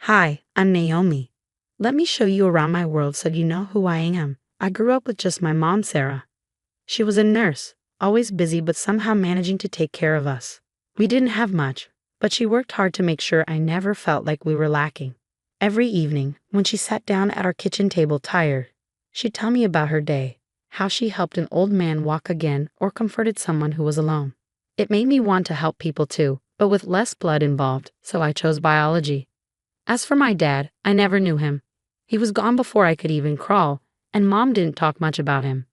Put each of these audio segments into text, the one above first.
Hi, I'm Naomi. Let me show you around my world so you know who I am. I grew up with just my mom, Sarah. She was a nurse, always busy but somehow managing to take care of us. We didn't have much, but she worked hard to make sure I never felt like we were lacking. Every evening, when she sat down at our kitchen table tired, she'd tell me about her day, how she helped an old man walk again or comforted someone who was alone. It made me want to help people too, but with less blood involved, so I chose biology. As for my dad, I never knew him. He was gone before I could even crawl, and Mom didn't talk much about him.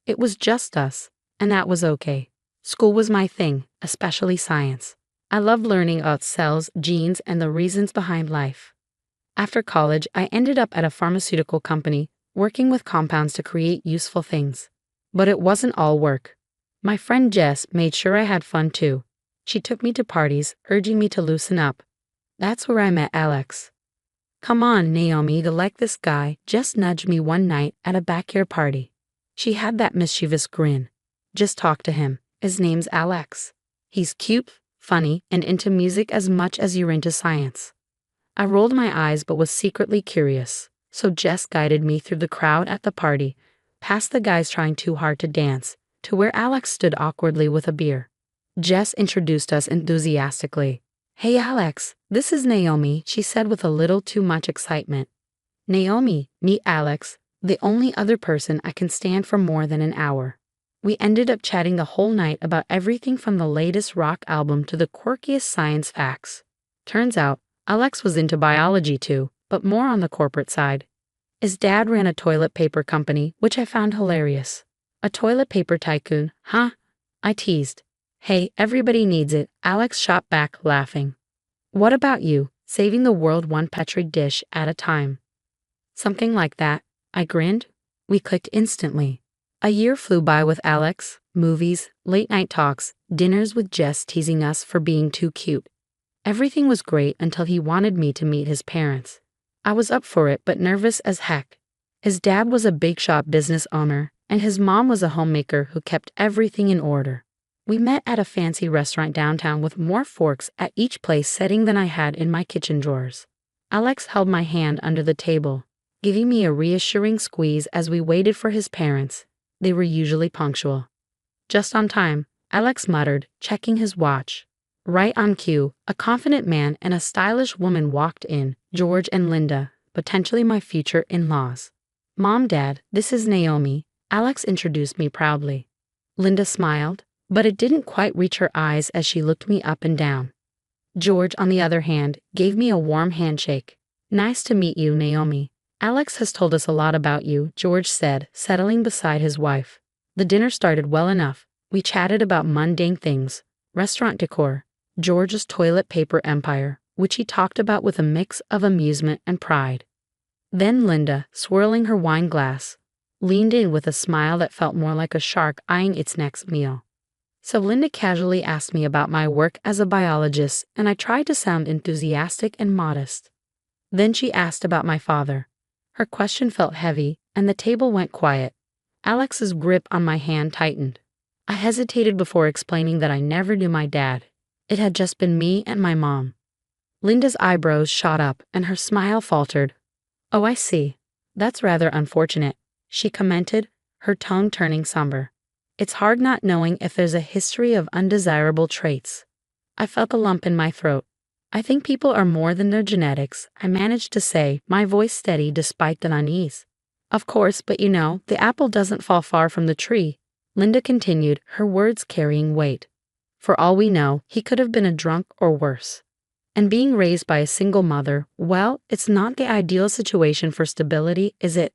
It was just us, and that was okay. School was my thing, especially science. I loved learning about cells, genes, and the reasons behind life. After college, I ended up at a pharmaceutical company, working with compounds to create useful things. But it wasn't all work. My friend Jess made sure I had fun too. She took me to parties, urging me to loosen up. That's where I met Alex. "Come on, Naomi, you like this guy," Jess nudged me one night at a backyard party. She had that mischievous grin. "Just talk to him. His name's Alex. He's cute, funny, and into music as much as you're into science." I rolled my eyes but was secretly curious, so Jess guided me through the crowd at the party, past the guys trying too hard to dance, to where Alex stood awkwardly with a beer. Jess introduced us enthusiastically. "Hey Alex, this is Naomi," she said with a little too much excitement. "Naomi, meet Alex, the only other person I can stand for more than an hour." We ended up chatting the whole night about everything from the latest rock album to the quirkiest science facts. Turns out, Alex was into biology too, but more on the corporate side. His dad ran a toilet paper company, which I found hilarious. "A toilet paper tycoon, huh?" I teased. "Hey, everybody needs it," Alex shot back, laughing. "What about you? Saving the world one petri dish at a time." "Something like that," I grinned. We clicked instantly. A year flew by with Alex, movies, late-night talks, dinners with Jess teasing us for being too cute. Everything was great until he wanted me to meet his parents. I was up for it but nervous as heck. His dad was a big shop business owner, and his mom was a homemaker who kept everything in order. We met at a fancy restaurant downtown with more forks at each place setting than I had in my kitchen drawers. Alex held my hand under the table, giving me a reassuring squeeze as we waited for his parents. They were usually punctual. "Just on time," Alex muttered, checking his watch. Right on cue, a confident man and a stylish woman walked in, George and Linda, potentially my future in-laws. "Mom, Dad, this is Naomi," Alex introduced me proudly. Linda smiled, but it didn't quite reach her eyes as she looked me up and down. George, on the other hand, gave me a warm handshake. "Nice to meet you, Naomi. Alex has told us a lot about you," George said, settling beside his wife. The dinner started well enough. We chatted about mundane things, restaurant decor, George's toilet paper empire, which he talked about with a mix of amusement and pride. Then Linda, swirling her wine glass, leaned in with a smile that felt more like a shark eyeing its next meal. So Linda casually asked me about my work as a biologist, and I tried to sound enthusiastic and modest. Then she asked about my father. Her question felt heavy, and the table went quiet. Alex's grip on my hand tightened. I hesitated before explaining that I never knew my dad. It had just been me and my mom. Linda's eyebrows shot up, and her smile faltered. "Oh, I see. That's rather unfortunate," she commented, her tone turning somber. "It's hard not knowing if there's a history of undesirable traits." I felt a lump in my throat. "I think people are more than their genetics," I managed to say, my voice steady despite the unease. "Of course, but you know, the apple doesn't fall far from the tree," Linda continued, her words carrying weight. "For all we know, he could have been a drunk or worse. And being raised by a single mother, well, it's not the ideal situation for stability, is it?"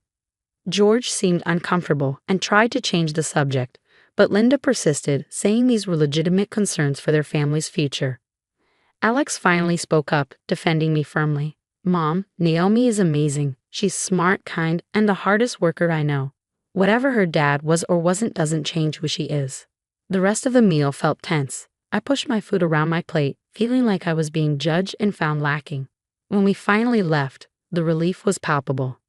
George seemed uncomfortable and tried to change the subject, but Linda persisted, saying these were legitimate concerns for their family's future. Alex finally spoke up, defending me firmly. "Mom, Naomi is amazing. She's smart, kind, and the hardest worker I know. Whatever her dad was or wasn't doesn't change who she is." The rest of the meal felt tense. I pushed my food around my plate, feeling like I was being judged and found lacking. When we finally left, the relief was palpable.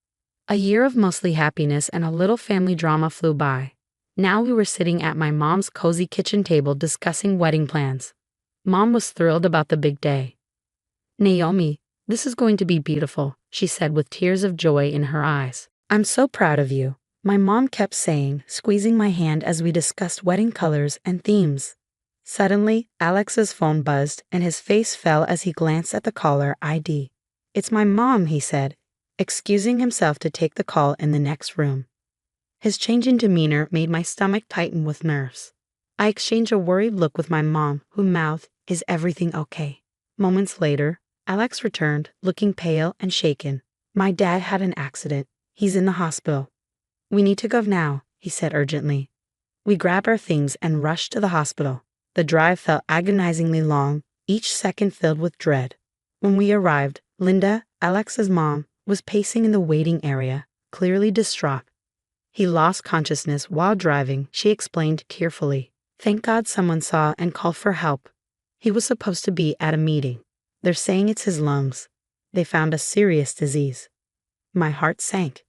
A year of mostly happiness and a little family drama flew by. Now we were sitting at my mom's cozy kitchen table discussing wedding plans. Mom was thrilled about the big day. "Naomi, This is going to be beautiful, she said with tears of joy in her eyes. I'm so proud of you, my mom kept saying, squeezing my hand as we discussed wedding colors and themes. Suddenly, Alex's phone buzzed and his face fell as he glanced at the caller ID. It's my mom, he said, excusing himself to take the call in the next room. His change in demeanor made my stomach tighten with nerves. I exchanged a worried look with my mom, who mouthed, "Is everything okay?" Moments later, Alex returned, looking pale and shaken. My dad had an accident. He's in the hospital. We need to go now, he said urgently. We grabbed our things and rushed to the hospital. The drive felt agonizingly long, each second filled with dread. When we arrived, Linda, Alex's mom, was pacing in the waiting area, clearly distraught. He lost consciousness while driving, she explained tearfully. Thank God someone saw and called for help. He was supposed to be at a meeting. They're saying it's his lungs. They found a serious disease. My heart sank.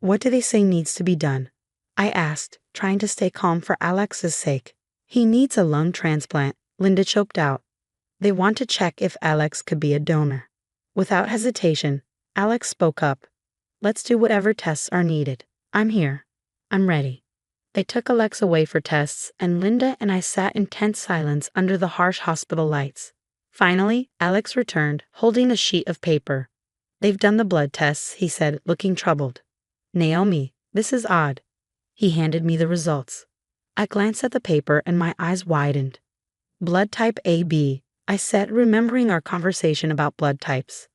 What do they say needs to be done? I asked, trying to stay calm for Alex's sake. He needs a lung transplant, Linda choked out. They want to check if Alex could be a donor. Without hesitation, Alex spoke up. Let's do whatever tests are needed. I'm here. I'm ready. They took Alex away for tests, and Linda and I sat in tense silence under the harsh hospital lights. Finally, Alex returned, holding a sheet of paper. They've done the blood tests, he said, looking troubled. Naomi, this is odd. He handed me the results. I glanced at the paper and my eyes widened. Blood type AB, I said, remembering our conversation about blood types.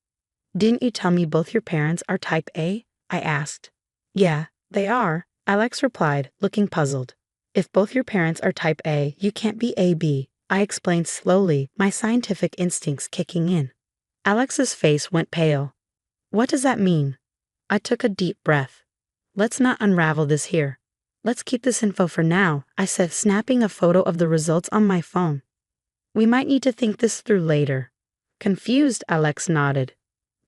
Didn't you tell me both your parents are type A? I asked. Yeah, they are, Alex replied, looking puzzled. If both your parents are type A, you can't be AB, I explained slowly, my scientific instincts kicking in. Alex's face went pale. What does that mean? I took a deep breath. Let's not unravel this here. Let's keep this info for now, I said, snapping a photo of the results on my phone. We might need to think this through later. Confused, Alex nodded.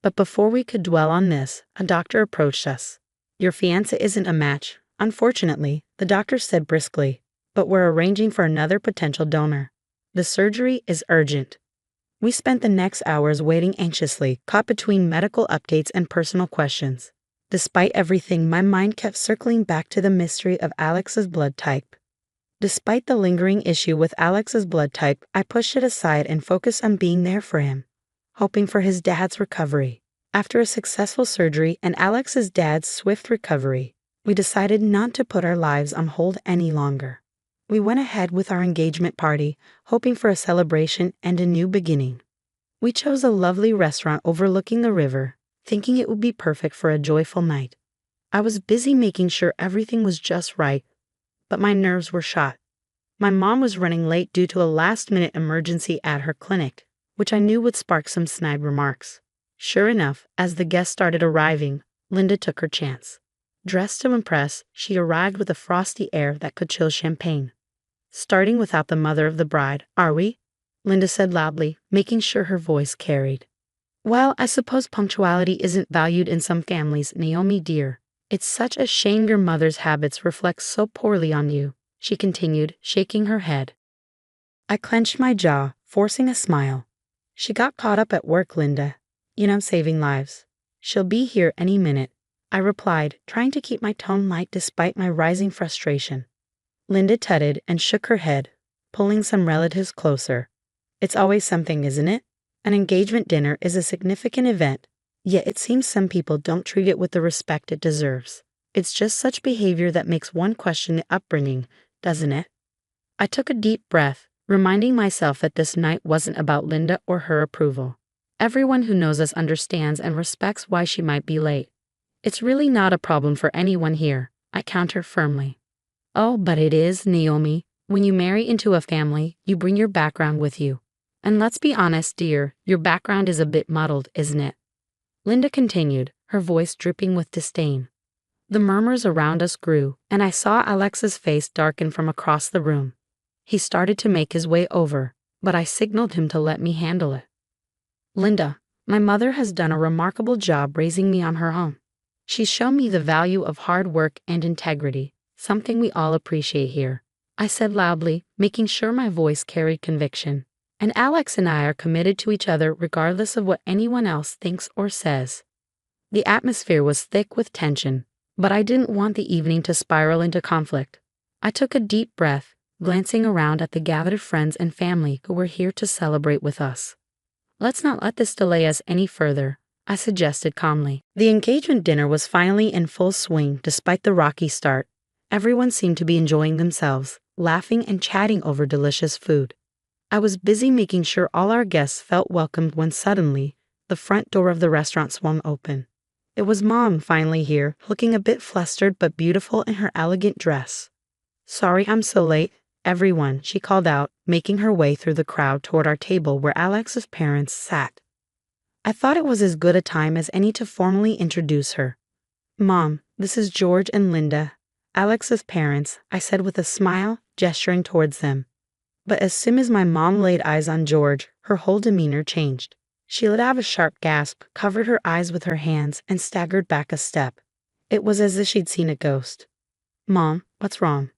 But before we could dwell on this, a doctor approached us. Your fiancé isn't a match, unfortunately, the doctor said briskly, but we're arranging for another potential donor. The surgery is urgent. We spent the next hours waiting anxiously, caught between medical updates and personal questions. Despite everything, my mind kept circling back to the mystery of Alex's blood type. Despite the lingering issue with Alex's blood type, I pushed it aside and focused on being there for him, hoping for his dad's recovery. After a successful surgery and Alex's dad's swift recovery, we decided not to put our lives on hold any longer. We went ahead with our engagement party, hoping for a celebration and a new beginning. We chose a lovely restaurant overlooking the river, thinking it would be perfect for a joyful night. I was busy making sure everything was just right, but my nerves were shot. My mom was running late due to a last-minute emergency at her clinic, which I knew would spark some snide remarks. Sure enough, as the guests started arriving, Linda took her chance. Dressed to impress, she arrived with a frosty air that could chill champagne. Starting without the mother of the bride, are we? Linda said loudly, making sure her voice carried. Well, I suppose punctuality isn't valued in some families, Naomi dear. It's such a shame your mother's habits reflect so poorly on you, she continued, shaking her head. I clenched my jaw, forcing a smile. She got caught up at work, Linda. Saving lives. She'll be here any minute, I replied, trying to keep my tone light despite my rising frustration. Linda tutted and shook her head, pulling some relatives closer. It's always something, isn't it? An engagement dinner is a significant event, yet it seems some people don't treat it with the respect it deserves. It's just such behavior that makes one question the upbringing, doesn't it? I took a deep breath, reminding myself that this night wasn't about Linda or her approval. Everyone who knows us understands and respects why she might be late. It's really not a problem for anyone here, I countered firmly. Oh, but it is, Naomi. When you marry into a family, you bring your background with you. And let's be honest, dear, your background is a bit muddled, isn't it? Linda continued, her voice dripping with disdain. The murmurs around us grew, and I saw Alex's face darken from across the room. He started to make his way over, but I signaled him to let me handle it. Linda, my mother has done a remarkable job raising me on her own. She's shown me the value of hard work and integrity, something we all appreciate here, I said loudly, making sure my voice carried conviction. And Alex and I are committed to each other regardless of what anyone else thinks or says. The atmosphere was thick with tension, but I didn't want the evening to spiral into conflict. I took a deep breath, glancing around at the gathered friends and family who were here to celebrate with us. Let's not let this delay us any further, I suggested calmly. The engagement dinner was finally in full swing despite the rocky start. Everyone seemed to be enjoying themselves, laughing and chatting over delicious food. I was busy making sure all our guests felt welcomed when suddenly, the front door of the restaurant swung open. It was Mom finally here, looking a bit flustered but beautiful in her elegant dress. "Sorry I'm so late, everyone," she called out, making her way through the crowd toward our table where Alex's parents sat. I thought it was as good a time as any to formally introduce her. "Mom, this is George and Linda, Alex's parents," I said with a smile, gesturing towards them. But as soon as my mom laid eyes on George, her whole demeanor changed. She let out a sharp gasp, covered her eyes with her hands, and staggered back a step. It was as if she'd seen a ghost. "Mom, what's wrong?"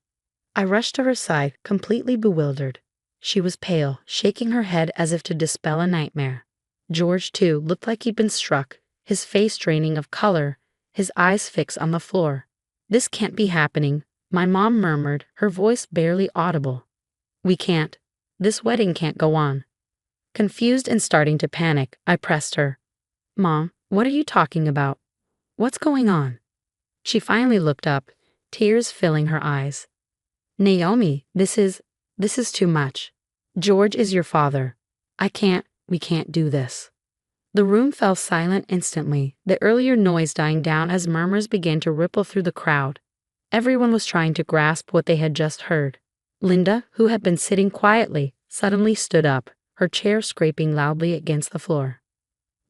I rushed to her side, completely bewildered. She was pale, shaking her head as if to dispel a nightmare. George, too, looked like he'd been struck, his face draining of color, his eyes fixed on the floor. "This can't be happening," my mom murmured, her voice barely audible. "We can't. This wedding can't go on." Confused and starting to panic, I pressed her. "Mom, what are you talking about? What's going on?" She finally looked up, tears filling her eyes. "Naomi, this is too much. George is your father. We can't do this." The room fell silent instantly, the earlier noise dying down as murmurs began to ripple through the crowd. Everyone was trying to grasp what they had just heard. Linda, who had been sitting quietly, suddenly stood up, her chair scraping loudly against the floor.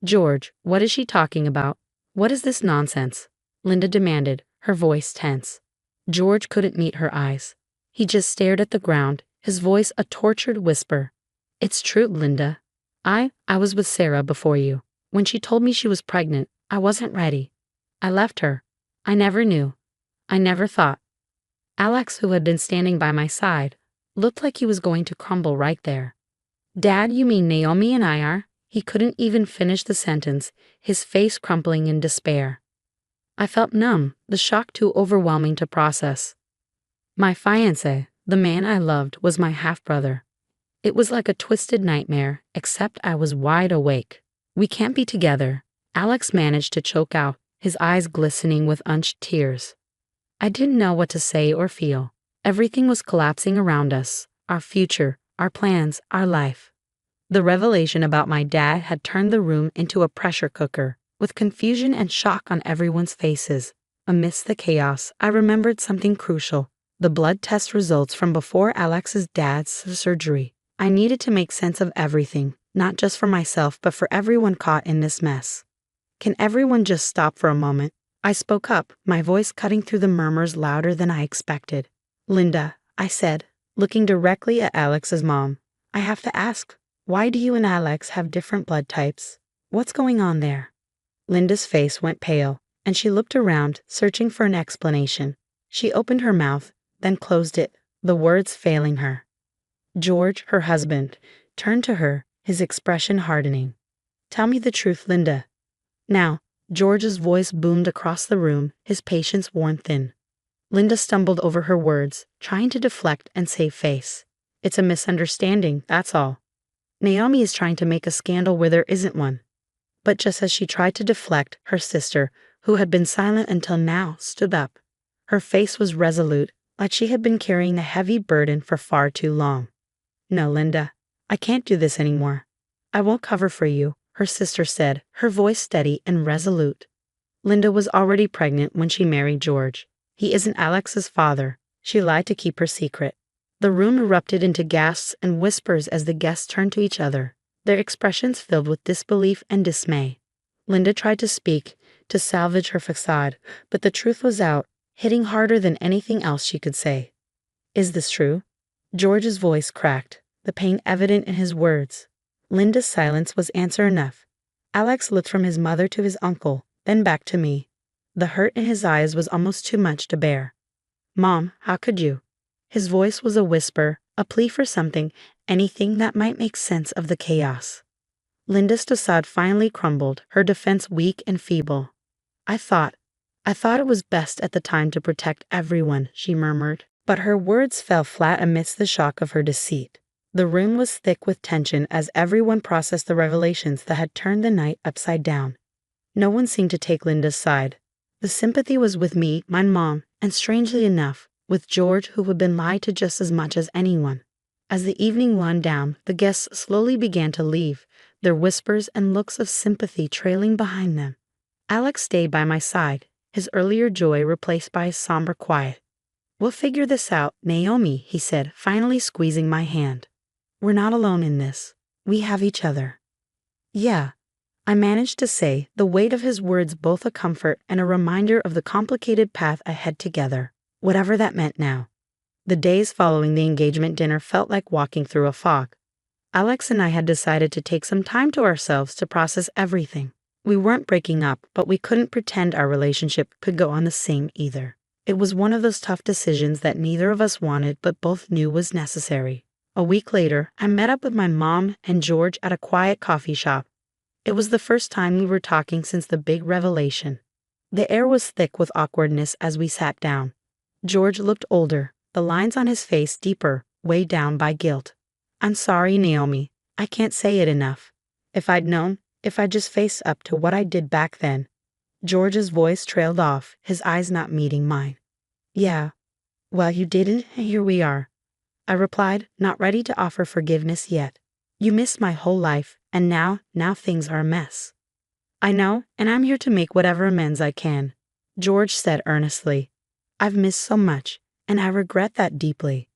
"George, what is she talking about? What is this nonsense?" Linda demanded, her voice tense. George couldn't meet her eyes. He just stared at the ground, his voice a tortured whisper. "It's true, Linda. I was with Sarah before you. When she told me she was pregnant, I wasn't ready. I left her. I never knew. I never thought." Alex, who had been standing by my side, looked like he was going to crumble right there. "Dad, you mean Naomi and I are?" He couldn't even finish the sentence, his face crumpling in despair. I felt numb, the shock too overwhelming to process. My fiancé, the man I loved, was my half-brother. It was like a twisted nightmare, except I was wide awake. "We can't be together," Alex managed to choke out, his eyes glistening with unshed tears. I didn't know what to say or feel. Everything was collapsing around us, our future, our plans, our life. The revelation about my dad had turned the room into a pressure cooker, with confusion and shock on everyone's faces. Amidst the chaos, I remembered something crucial: the blood test results from before Alex's dad's surgery. I needed to make sense of everything, not just for myself but for everyone caught in this mess. "Can everyone just stop for a moment?" I spoke up, my voice cutting through the murmurs louder than I expected. "Linda," I said, looking directly at Alex's mom, "I have to ask, why do you and Alex have different blood types? What's going on there?" Linda's face went pale, and she looked around, searching for an explanation. She opened her mouth, then closed it, the words failing her. George, her husband, turned to her, his expression hardening. "Tell me the truth, Linda." Now, George's voice boomed across the room, his patience worn thin. Linda stumbled over her words, trying to deflect and save face. "It's a misunderstanding, that's all. Naomi is trying to make a scandal where there isn't one." But just as she tried to deflect, her sister, who had been silent until now, stood up. Her face was resolute, like she had been carrying a heavy burden for far too long. "No, Linda, I can't do this anymore. I won't cover for you," her sister said, her voice steady and resolute. Linda was already pregnant when she married George. He isn't Alex's father. She lied to keep her secret. The room erupted into gasps and whispers as the guests turned to each other, their expressions filled with disbelief and dismay. Linda tried to speak, to salvage her facade, but the truth was out, hitting harder than anything else she could say. "Is this true?" George's voice cracked, the pain evident in his words. Linda's silence was answer enough. Alex looked from his mother to his uncle, then back to me. The hurt in his eyes was almost too much to bear. "Mom, how could you?" His voice was a whisper, a plea for something, anything that might make sense of the chaos. Linda's facade finally crumbled, her defense weak and feeble. I thought it was best at the time to protect everyone, she murmured, but her words fell flat amidst the shock of her deceit. The room was thick with tension as everyone processed the revelations that had turned the night upside down. No one seemed to take Linda's side. The sympathy was with me, my mom, and strangely enough, with George, who had been lied to just as much as anyone. As the evening wound down, the guests slowly began to leave, their whispers and looks of sympathy trailing behind them. Alex stayed by my side, his earlier joy replaced by his somber quiet. "We'll figure this out, Naomi," he said, finally squeezing my hand. "We're not alone in this. We have each other." "Yeah," I managed to say, the weight of his words both a comfort and a reminder of the complicated path ahead together, whatever that meant now. The days following the engagement dinner felt like walking through a fog. Alex and I had decided to take some time to ourselves to process everything. We weren't breaking up, but we couldn't pretend our relationship could go on the same either. It was one of those tough decisions that neither of us wanted but both knew was necessary. A week later, I met up with my mom and George at a quiet coffee shop. It was the first time we were talking since the big revelation. The air was thick with awkwardness as we sat down. George looked older, the lines on his face deeper, weighed down by guilt. "I'm sorry, Naomi. I can't say it enough. If I'd known, if I'd just faced up to what I did back then." George's voice trailed off, his eyes not meeting mine. "Yeah, well, you didn't, and here we are," I replied, not ready to offer forgiveness yet. "You missed my whole life, and now things are a mess." "I know, and I'm here to make whatever amends I can," George said earnestly. "I've missed so much, and I regret that deeply.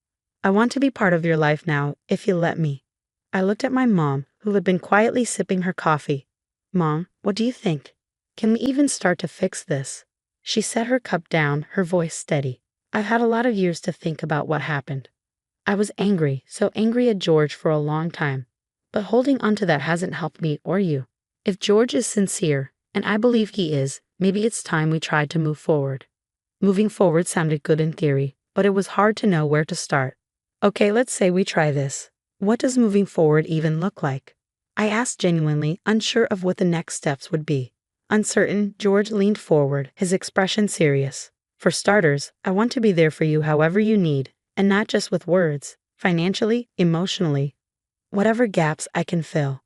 I want to be part of your life now, if you'll let me." I looked at my mom, who had been quietly sipping her coffee. "Mom, what do you think? Can we even start to fix this?" She set her cup down, her voice steady. "I've had a lot of years to think about what happened. I was angry, so angry at George for a long time. But holding onto that hasn't helped me or you. If George is sincere, and I believe he is, maybe it's time we tried to move forward." Moving forward sounded good in theory, but it was hard to know where to start. "Okay, let's say we try this. What does moving forward even look like?" I asked genuinely, unsure of what the next steps would be. Uncertain, George leaned forward, his expression serious. "For starters, I want to be there for you however you need, and not just with words, financially, emotionally, whatever gaps I can fill."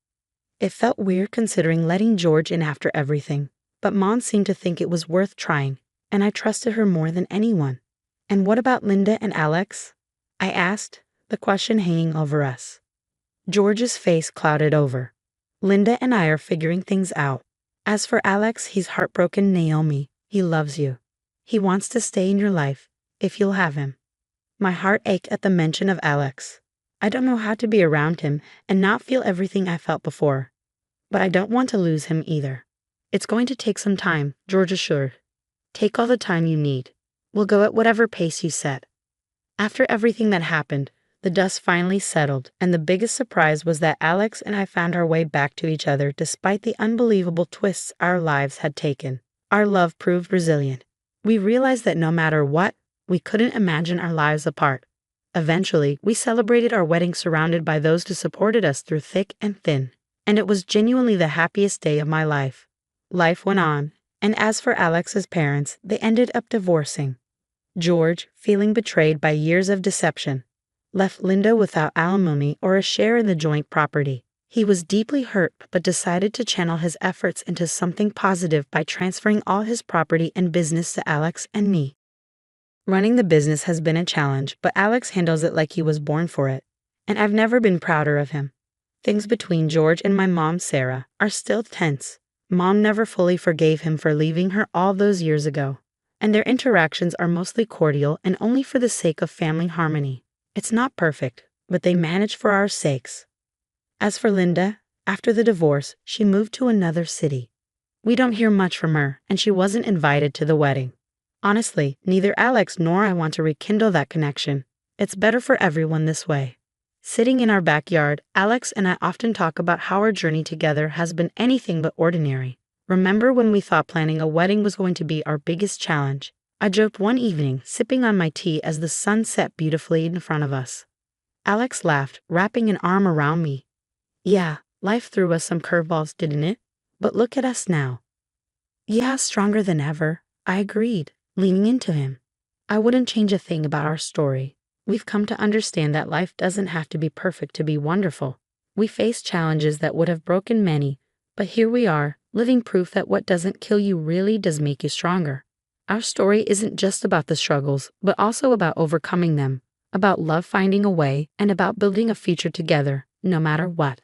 It felt weird considering letting George in after everything, but Mom seemed to think it was worth trying, and I trusted her more than anyone. "And what about Linda and Alex?" I asked, the question hanging over us. George's face clouded over. "Linda and I are figuring things out. As for Alex, he's heartbroken, Naomi. He loves you. He wants to stay in your life, if you'll have him." My heart ached at the mention of Alex. I don't know how to be around him and not feel everything I felt before. But I don't want to lose him either. "It's going to take some time," George assured. "Take all the time you need. We'll go at whatever pace you set." After everything that happened, the dust finally settled, and the biggest surprise was that Alex and I found our way back to each other despite the unbelievable twists our lives had taken. Our love proved resilient. We realized that no matter what, we couldn't imagine our lives apart. Eventually, we celebrated our wedding surrounded by those who supported us through thick and thin, and it was genuinely the happiest day of my life. Life went on, and as for Alex's parents, they ended up divorcing. George, feeling betrayed by years of deception, left Linda without alimony or a share in the joint property. He was deeply hurt but decided to channel his efforts into something positive by transferring all his property and business to Alex and me. Running the business has been a challenge, but Alex handles it like he was born for it, and I've never been prouder of him. Things between George and my mom, Sarah, are still tense. Mom never fully forgave him for leaving her all those years ago, and their interactions are mostly cordial and only for the sake of family harmony. It's not perfect, but they manage for our sakes. As for Linda, after the divorce, she moved to another city. We don't hear much from her, and she wasn't invited to the wedding. Honestly, neither Alex nor I want to rekindle that connection. It's better for everyone this way. Sitting in our backyard, Alex and I often talk about how our journey together has been anything but ordinary. Remember when we thought planning a wedding was going to be our biggest challenge? I joked one evening, sipping on my tea as the sun set beautifully in front of us. Alex laughed, wrapping an arm around me. Yeah, life threw us some curveballs, didn't it? But look at us now. Yeah, stronger than ever, I agreed, leaning into him. I wouldn't change a thing about our story. We've come to understand that life doesn't have to be perfect to be wonderful. We faced challenges that would have broken many, but here we are, living proof that what doesn't kill you really does make you stronger. Our story isn't just about the struggles, but also about overcoming them, about love finding a way, and about building a future together, no matter what.